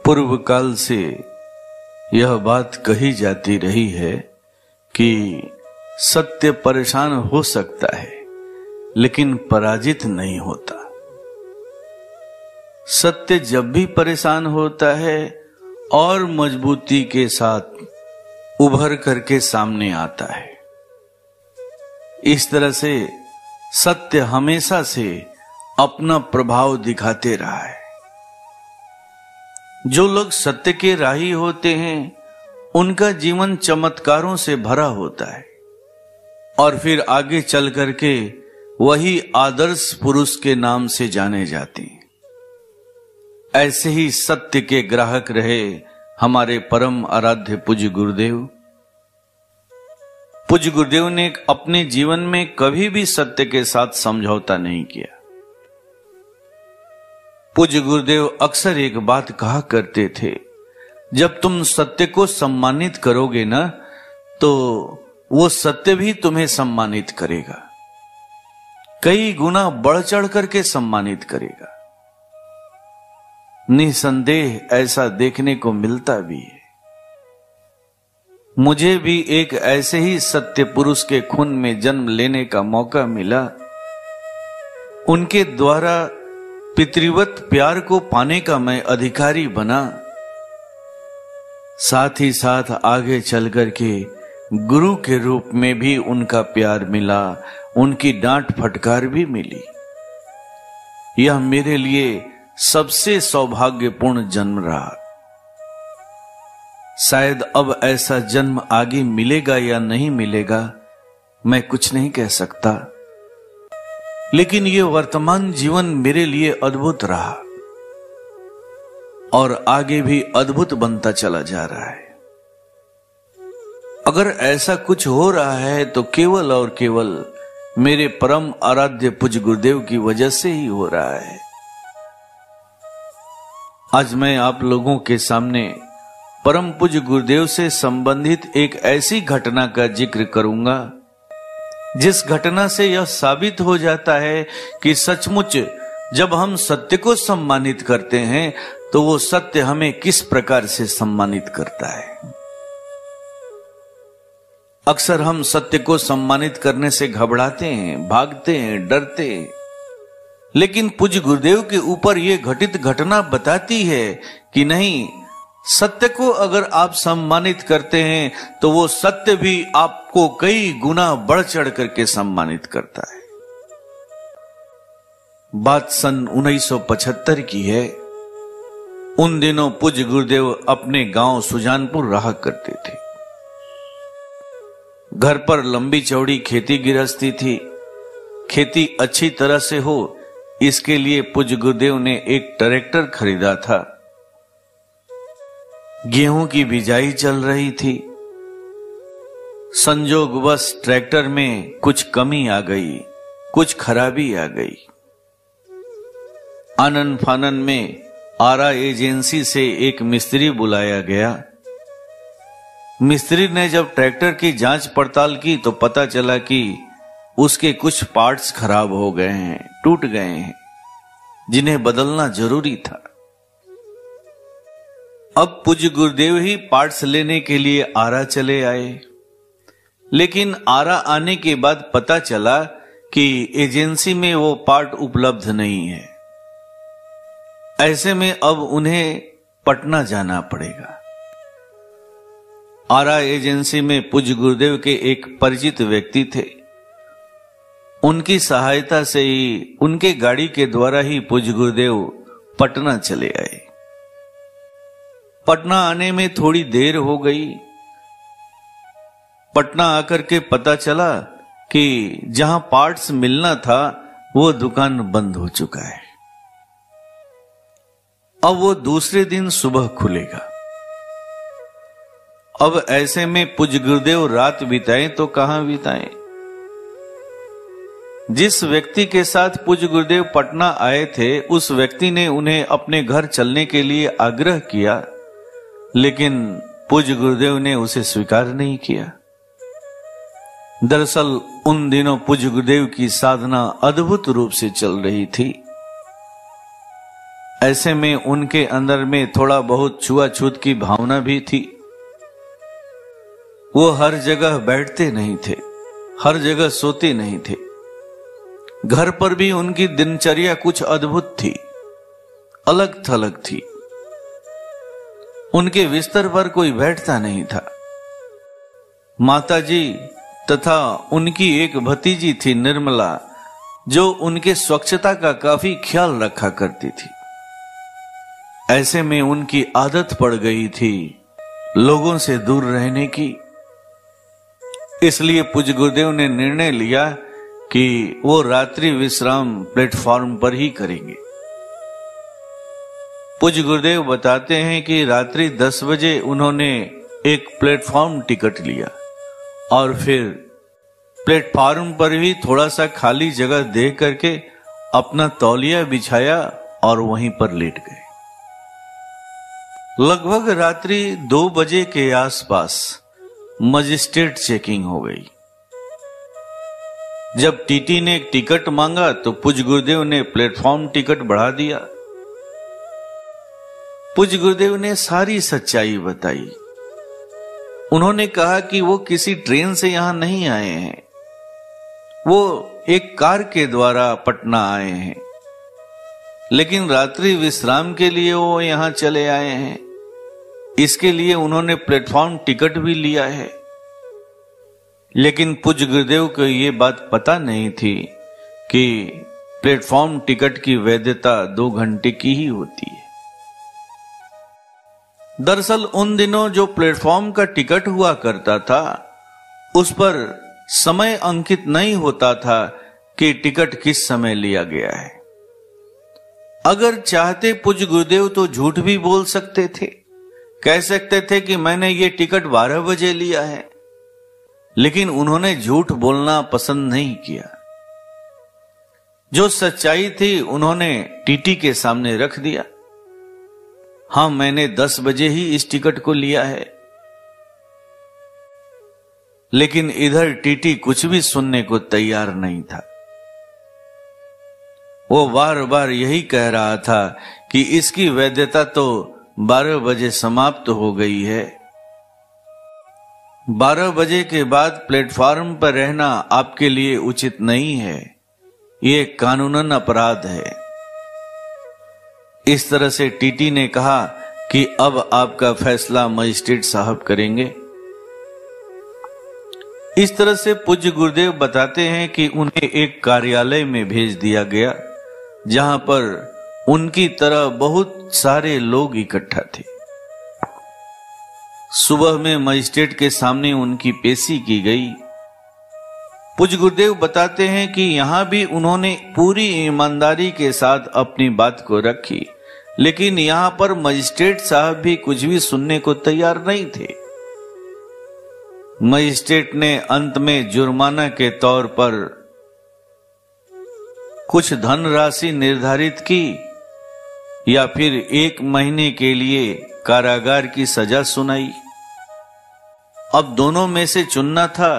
पूर्व काल से यह बात कही जाती रही है कि सत्य परेशान हो सकता है लेकिन पराजित नहीं होता। सत्य जब भी परेशान होता है और मजबूती के साथ उभर करके सामने आता है। इस तरह से सत्य हमेशा से अपना प्रभाव दिखाते रहा है। जो लोग सत्य के राही होते हैं उनका जीवन चमत्कारों से भरा होता है और फिर आगे चल करके वही आदर्श पुरुष के नाम से जाने जाते हैं। ऐसे ही सत्य के ग्राहक रहे हमारे परम आराध्य पूज्य गुरुदेव। पूज्य गुरुदेव ने अपने जीवन में कभी भी सत्य के साथ समझौता नहीं किया। पूज्य गुरुदेव अक्सर एक बात कहा करते थे, जब तुम सत्य को सम्मानित करोगे ना तो वो सत्य भी तुम्हें सम्मानित करेगा, कई गुना बढ़ चढ़ करके सम्मानित करेगा। निसंदेह ऐसा देखने को मिलता भी है। मुझे भी एक ऐसे ही सत्य पुरुष के खून में जन्म लेने का मौका मिला। उनके द्वारा पितृवत प्यार को पाने का मैं अधिकारी बना। साथ ही साथ आगे चल करके गुरु के रूप में भी उनका प्यार मिला, उनकी डांट फटकार भी मिली। यह मेरे लिए सबसे सौभाग्यपूर्ण जन्म रहा। शायद अब ऐसा जन्म आगे मिलेगा या नहीं मिलेगा मैं कुछ नहीं कह सकता, लेकिन यह वर्तमान जीवन मेरे लिए अद्भुत रहा और आगे भी अद्भुत बनता चला जा रहा है। अगर ऐसा कुछ हो रहा है तो केवल और केवल मेरे परम आराध्य पूज्य गुरुदेव की वजह से ही हो रहा है। आज मैं आप लोगों के सामने परम पूज्य गुरुदेव से संबंधित एक ऐसी घटना का जिक्र करूंगा जिस घटना से यह साबित हो जाता है कि सचमुच जब हम सत्य को सम्मानित करते हैं तो वो सत्य हमें किस प्रकार से सम्मानित करता है। अक्सर हम सत्य को सम्मानित करने से घबराते हैं, भागते हैं, डरते हैं, लेकिन पूज्य गुरुदेव के ऊपर यह घटित घटना बताती है कि नहीं, सत्य को अगर आप सम्मानित करते हैं तो वो सत्य भी आपको कई गुना बढ़ चढ़ करके सम्मानित करता है। बात सन 1975 की है। उन दिनों पूज्य गुरुदेव अपने गांव सुजानपुर रहा करते थे। घर पर लंबी चौड़ी खेती गृहस्थी थी। खेती अच्छी तरह से हो इसके लिए पूज्य गुरुदेव ने एक ट्रैक्टर खरीदा था। गेहूं की बिजाई चल रही थी। संजोगवश ट्रैक्टर में कुछ कमी आ गई, कुछ खराबी आ गई। आनन फानन में आरा एजेंसी से एक मिस्त्री बुलाया गया। मिस्त्री ने जब ट्रैक्टर की जांच पड़ताल की तो पता चला कि उसके कुछ पार्ट्स खराब हो गए हैं, टूट गए हैं, जिन्हें बदलना जरूरी था। अब पूज्य गुरुदेव ही पार्ट्स लेने के लिए आरा चले आए, लेकिन आरा आने के बाद पता चला कि एजेंसी में वो पार्ट उपलब्ध नहीं है। ऐसे में अब उन्हें पटना जाना पड़ेगा। आरा एजेंसी में पूज्य गुरुदेव के एक परिचित व्यक्ति थे। उनकी सहायता से ही, उनके गाड़ी के द्वारा ही पूज्य गुरुदेव पटना चले आए। पटना आने में थोड़ी देर हो गई। पटना आकर के पता चला कि जहां पार्ट्स मिलना था वो दुकान बंद हो चुका है। अब वो दूसरे दिन सुबह खुलेगा। अब ऐसे में पूज्य गुरुदेव रात बिताएं तो कहां बिताएं। जिस व्यक्ति के साथ पूज्य गुरुदेव पटना आए थे उस व्यक्ति ने उन्हें अपने घर चलने के लिए आग्रह किया, लेकिन पूज्य गुरुदेव ने उसे स्वीकार नहीं किया। दरअसल उन दिनों पूज्य गुरुदेव की साधना अद्भुत रूप से चल रही थी। ऐसे में उनके अंदर में थोड़ा बहुत छुआछूत की भावना भी थी। वो हर जगह बैठते नहीं थे, हर जगह सोते नहीं थे। घर पर भी उनकी दिनचर्या कुछ अद्भुत थी, अलग थलग थी। उनके बिस्तर पर कोई बैठता नहीं था। माताजी तथा उनकी एक भतीजी थी निर्मला, जो उनके स्वच्छता का काफी ख्याल रखा करती थी। ऐसे में उनकी आदत पड़ गई थी लोगों से दूर रहने की। इसलिए पूज्य गुरुदेव ने निर्णय लिया कि वो रात्रि विश्राम प्लेटफॉर्म पर ही करेंगे। पूज्य गुरुदेव बताते हैं कि रात्रि 10 बजे उन्होंने एक प्लेटफॉर्म टिकट लिया और फिर प्लेटफॉर्म पर ही थोड़ा सा खाली जगह देख करके अपना तौलिया बिछाया और वहीं पर लेट गए। लगभग रात्रि 2 बजे के आसपास मजिस्ट्रेट चेकिंग हो गई। जब टीटी ने एक टिकट मांगा तो पूज्य गुरुदेव ने प्लेटफॉर्म टिकट बढ़ा दिया। पूज्य गुरुदेव ने सारी सच्चाई बताई। उन्होंने कहा कि वो किसी ट्रेन से यहां नहीं आए हैं, वो एक कार के द्वारा पटना आए हैं, लेकिन रात्रि विश्राम के लिए वो यहां चले आए हैं। इसके लिए उन्होंने प्लेटफॉर्म टिकट भी लिया है। लेकिन पूज्य गुरुदेव को ये बात पता नहीं थी कि प्लेटफॉर्म टिकट की वैधता 2 घंटे की ही होती है। दरअसल उन दिनों जो प्लेटफॉर्म का टिकट हुआ करता था, उस पर समय अंकित नहीं होता था कि टिकट किस समय लिया गया है। अगर चाहते पूज्य गुरुदेव तो झूठ भी बोल सकते थे, कह सकते थे कि मैंने ये टिकट 12 बजे लिया है, लेकिन उन्होंने झूठ बोलना पसंद नहीं किया। जो सच्चाई थी उन्होंने टीटी के सामने रख दिया। हाँ, मैंने 10 बजे ही इस टिकट को लिया है। लेकिन इधर टीटी कुछ भी सुनने को तैयार नहीं था। वो बार बार यही कह रहा था कि इसकी वैधता तो 12 बजे समाप्त हो गई है। 12 बजे के बाद प्लेटफॉर्म पर रहना आपके लिए उचित नहीं है, ये कानूनन अपराध है। इस तरह से टीटी ने कहा कि अब आपका फैसला मजिस्ट्रेट साहब करेंगे। इस तरह से पूज्य गुरुदेव बताते हैं कि उन्हें एक कार्यालय में भेज दिया गया, जहां पर उनकी तरह बहुत सारे लोग इकट्ठा थे। सुबह में मजिस्ट्रेट के सामने उनकी पेशी की गई। पूज्य गुरुदेव बताते हैं कि यहां भी उन्होंने पूरी ईमानदारी के साथ अपनी बात को रखी, लेकिन यहां पर मजिस्ट्रेट साहब भी कुछ भी सुनने को तैयार नहीं थे। मजिस्ट्रेट ने अंत में जुर्माना के तौर पर कुछ धनराशि निर्धारित की या फिर 1 महीने के लिए कारागार की सजा सुनाई। अब दोनों में से चुनना था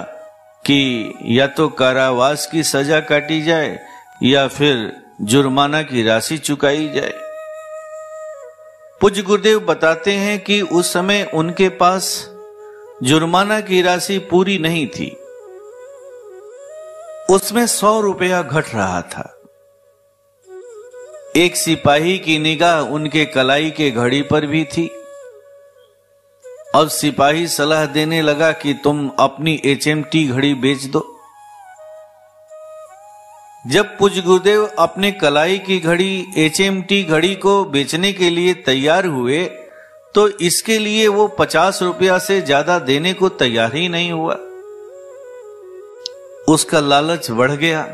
कि या तो कारावास की सजा काटी जाए या फिर जुर्माना की राशि चुकाई जाए। पूज्य गुरुदेव बताते हैं कि उस समय उनके पास जुर्माना की राशि पूरी नहीं थी, उसमें 100 रुपया घट रहा था। एक सिपाही की निगाह उनके कलाई के घड़ी पर भी थी। अब सिपाही सलाह देने लगा कि तुम अपनी HMT घड़ी बेच दो। जब पूज्य गुरुदेव अपने कलाई की घड़ी HMT घड़ी को बेचने के लिए तैयार हुए, तो इसके लिए वो 50 रुपया से ज्यादा देने को तैयार ही नहीं हुआ। उसका लालच बढ़ गया।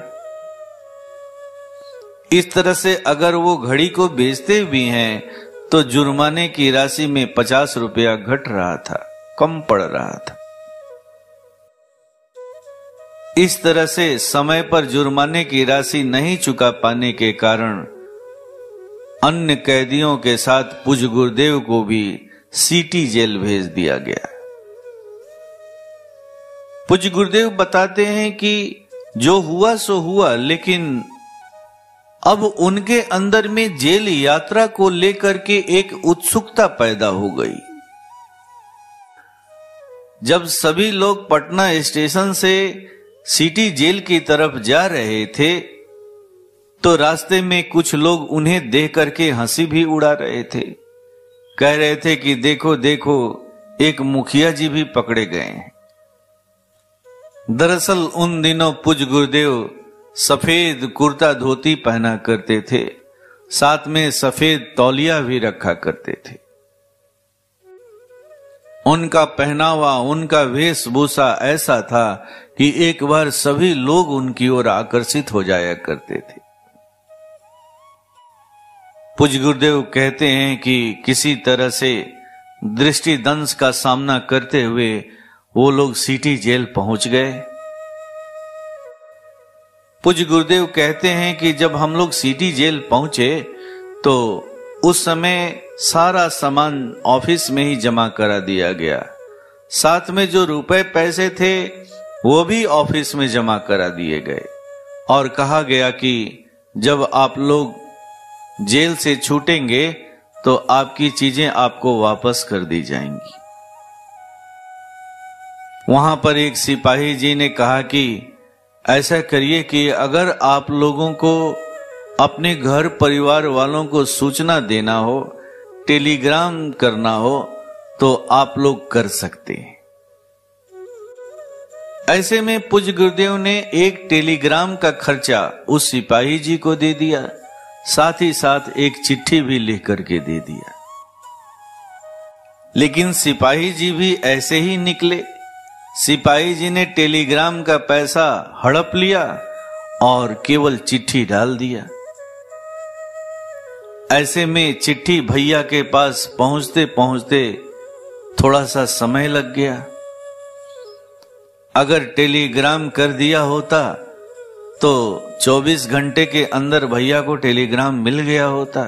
इस तरह से अगर वो घड़ी को बेचते भी हैं तो जुर्माने की राशि में 50 रुपया घट रहा था, कम पड़ रहा था। इस तरह से समय पर जुर्माने की राशि नहीं चुका पाने के कारण अन्य कैदियों के साथ पूज्य गुरुदेव को भी सिटी जेल भेज दिया गया। पूज्य गुरुदेव बताते हैं कि जो हुआ सो हुआ, लेकिन अब उनके अंदर में जेल यात्रा को लेकर के एक उत्सुकता पैदा हो गई। जब सभी लोग पटना स्टेशन से सिटी जेल की तरफ जा रहे थे तो रास्ते में कुछ लोग उन्हें देख करके हंसी भी उड़ा रहे थे। कह रहे थे कि देखो देखो, एक मुखिया जी भी पकड़े गए हैं। दरअसल उन दिनों पूज गुरुदेव सफेद कुर्ता धोती पहना करते थे, साथ में सफेद तौलिया भी रखा करते थे। उनका पहनावा, उनका वेशभूषा ऐसा था कि एक बार सभी लोग उनकी ओर आकर्षित हो जाया करते थे। पूज गुरुदेव कहते हैं कि किसी तरह से दृष्टि दंश का सामना करते हुए वो लोग सिटी जेल पहुंच गए। पूज गुरुदेव कहते हैं कि जब हम लोग सिटी जेल पहुंचे तो उस समय सारा सामान ऑफिस में ही जमा करा दिया गया, साथ में जो रुपए पैसे थे वो भी ऑफिस में जमा करा दिए गए और कहा गया कि जब आप लोग जेल से छूटेंगे तो आपकी चीजें आपको वापस कर दी जाएंगी। वहां पर एक सिपाही जी ने कहा कि ऐसा करिए कि अगर आप लोगों को अपने घर परिवार वालों को सूचना देना हो, टेलीग्राम करना हो तो आप लोग कर सकते हैं। ऐसे में पूज गुरुदेव ने एक टेलीग्राम का खर्चा उस सिपाही जी को दे दिया, साथ ही साथ एक चिट्ठी भी लिख करके दे दिया। लेकिन सिपाही जी भी ऐसे ही निकले। सिपाही जी ने टेलीग्राम का पैसा हड़प लिया और केवल चिट्ठी डाल दिया। ऐसे में चिट्ठी भैया के पास पहुंचते पहुंचते थोड़ा सा समय लग गया। अगर टेलीग्राम कर दिया होता तो 24 घंटे के अंदर भैया को टेलीग्राम मिल गया होता।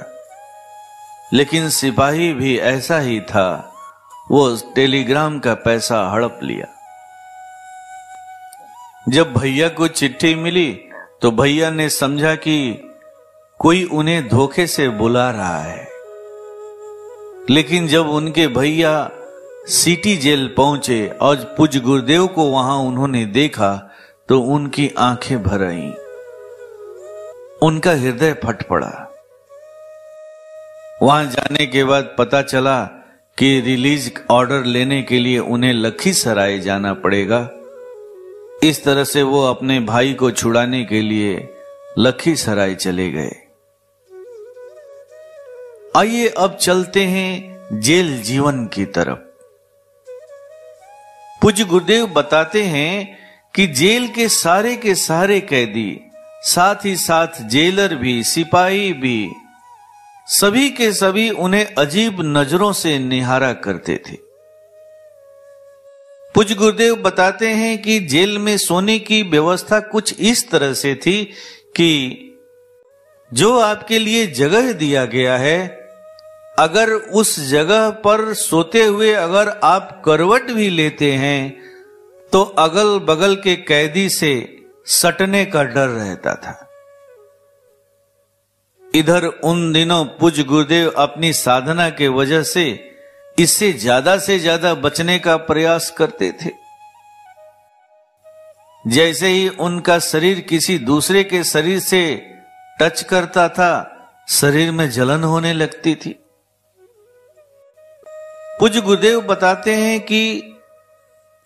लेकिन सिपाही भी ऐसा ही था, वो टेलीग्राम का पैसा हड़प लिया। जब भैया को चिट्ठी मिली तो भैया ने समझा कि कोई उन्हें धोखे से बुला रहा है। लेकिन जब उनके भैया सिटी जेल पहुंचे और पूज गुरुदेव को वहां उन्होंने देखा तो उनकी आंखें भर आईं, उनका हृदय फट पड़ा। वहां जाने के बाद पता चला कि रिलीज ऑर्डर लेने के लिए उन्हें लखीसराय जाना पड़ेगा। इस तरह से वो अपने भाई को छुड़ाने के लिए लखीसराय चले गए। आइए अब चलते हैं जेल जीवन की तरफ। पूज्य गुरुदेव बताते हैं कि जेल के सारे कैदी, साथ ही साथ जेलर भी, सिपाही भी, सभी के सभी उन्हें अजीब नजरों से निहारा करते थे। पूज्य गुरुदेव बताते हैं कि जेल में सोने की व्यवस्था कुछ इस तरह से थी कि जो आपके लिए जगह दिया गया है, अगर उस जगह पर सोते हुए अगर आप करवट भी लेते हैं तो अगल बगल के कैदी से सटने का डर रहता था। इधर उन दिनों पूज्य गुरुदेव अपनी साधना के वजह से इससे ज्यादा बचने का प्रयास करते थे। जैसे ही उनका शरीर किसी दूसरे के शरीर से टच करता था, शरीर में जलन होने लगती थी। पूज्य गुरुदेव बताते हैं कि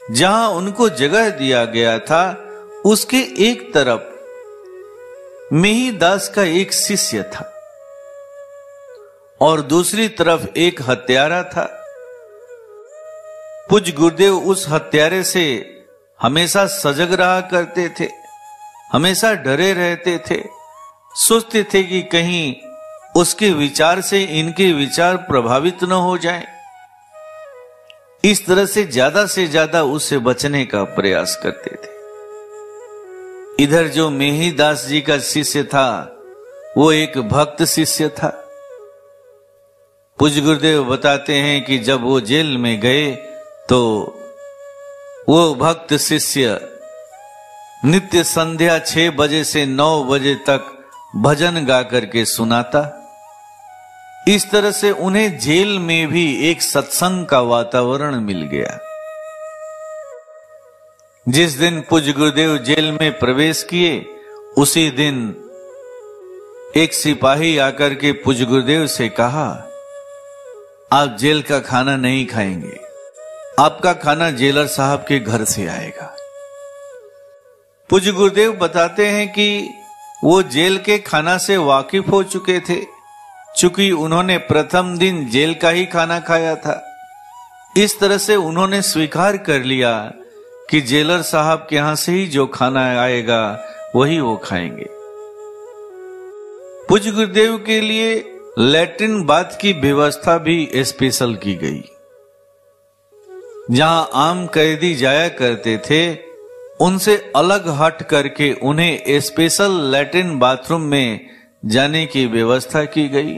जहां उनको जगह दिया गया था उसके एक तरफ मिहि दास का एक शिष्य था और दूसरी तरफ एक हत्यारा था। पूज्य गुरुदेव उस हत्यारे से हमेशा सजग रहा करते थे, हमेशा डरे रहते थे, सोचते थे कि कहीं उसके विचार से इनके विचार प्रभावित न हो जाएं। इस तरह से ज्यादा उससे बचने का प्रयास करते थे। इधर जो मिहि दास जी का शिष्य था वो एक भक्त शिष्य था। पूज्य गुरुदेव बताते हैं कि जब वो जेल में गए तो वो भक्त शिष्य नित्य संध्या 6 बजे से 9 बजे तक भजन गा करके सुनाता। इस तरह से उन्हें जेल में भी एक सत्संग का वातावरण मिल गया। जिस दिन पूज्य गुरुदेव जेल में प्रवेश किए, उसी दिन एक सिपाही आकर के पूज्य गुरुदेव से कहा, आप जेल का खाना नहीं खाएंगे, आपका खाना जेलर साहब के घर से आएगा। पूज्य गुरुदेव बताते हैं कि वो जेल के खाना से वाकिफ हो चुके थे, चूंकि उन्होंने प्रथम दिन जेल का ही खाना खाया था। इस तरह से उन्होंने स्वीकार कर लिया कि जेलर साहब के यहां से ही जो खाना आएगा वही वो खाएंगे। पूज्य गुरुदेव के लिए लैट्रिन बाथ की व्यवस्था भी स्पेशल की गई। जहां आम कैदी जाया करते थे, उनसे अलग हट करके उन्हें स्पेशल लैट्रिन बाथरूम में जाने की व्यवस्था की गई।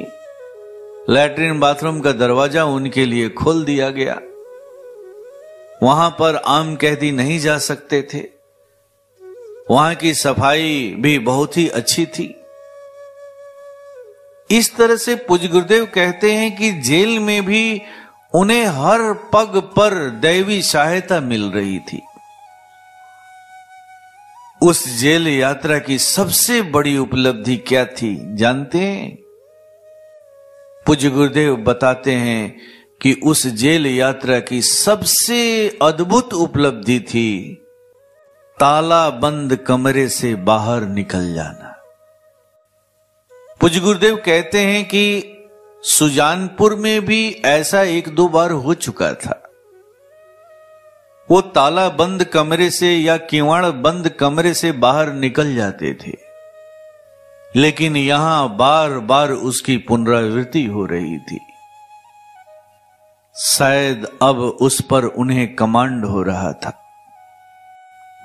लैट्रिन बाथरूम का दरवाजा उनके लिए खोल दिया गया। वहां पर आम कैदी नहीं जा सकते थे। वहां की सफाई भी बहुत ही अच्छी थी। इस तरह से पूज्य गुरुदेव कहते हैं कि जेल में भी उन्हें हर पग पर दैवी सहायता मिल रही थी। उस जेल यात्रा की सबसे बड़ी उपलब्धि क्या थी जानते हैं? पूज्य गुरुदेव बताते हैं कि उस जेल यात्रा की सबसे अद्भुत उपलब्धि थी ताला बंद कमरे से बाहर निकल जाना। पूज्य गुरुदेव कहते हैं कि सुजानपुर में भी ऐसा एक दो बार हो चुका था। वो ताला बंद कमरे से या किवाड़ बंद कमरे से बाहर निकल जाते थे, लेकिन यहां बार बार उसकी पुनरावृत्ति हो रही थी। शायद अब उस पर उन्हें कमांड हो रहा था।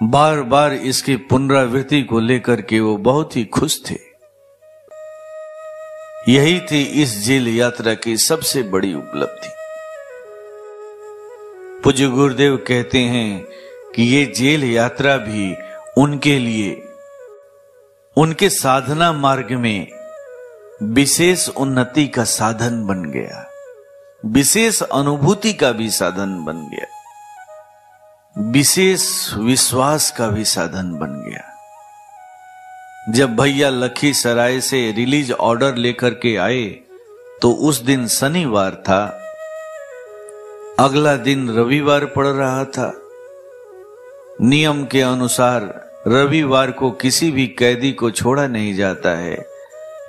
बार बार इसकी पुनरावृत्ति को लेकर के वो बहुत ही खुश थे। यही थी इस जेल यात्रा की सबसे बड़ी उपलब्धि। पूज्य गुरुदेव कहते हैं कि ये जेल यात्रा भी उनके लिए उनके साधना मार्ग में विशेष उन्नति का साधन बन गया, विशेष अनुभूति का भी साधन बन गया, विशेष विश्वास का भी साधन बन गया। जब भैया लखीसराय से रिलीज ऑर्डर लेकर के आए तो उस दिन शनिवार था, अगला दिन रविवार पड़ रहा था। नियम के अनुसार रविवार को किसी भी कैदी को छोड़ा नहीं जाता है,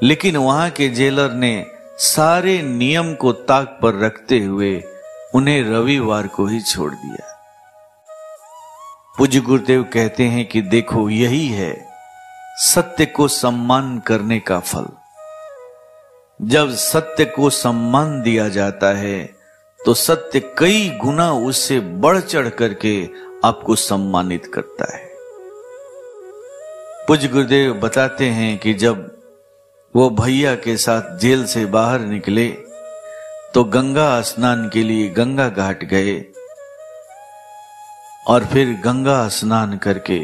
लेकिन वहां के जेलर ने सारे नियम को ताक पर रखते हुए उन्हें रविवार को ही छोड़ दिया। पूज्य गुरुदेव कहते हैं कि देखो, यही है सत्य को सम्मान करने का फल। जब सत्य को सम्मान दिया जाता है तो सत्य कई गुना उससे बढ़ चढ़ करके आपको सम्मानित करता है। पूज्य गुरुदेव बताते हैं कि जब वो भैया के साथ जेल से बाहर निकले तो गंगा स्नान के लिए गंगा घाट गए और फिर गंगा स्नान करके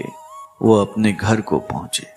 वो अपने घर को पहुंचे।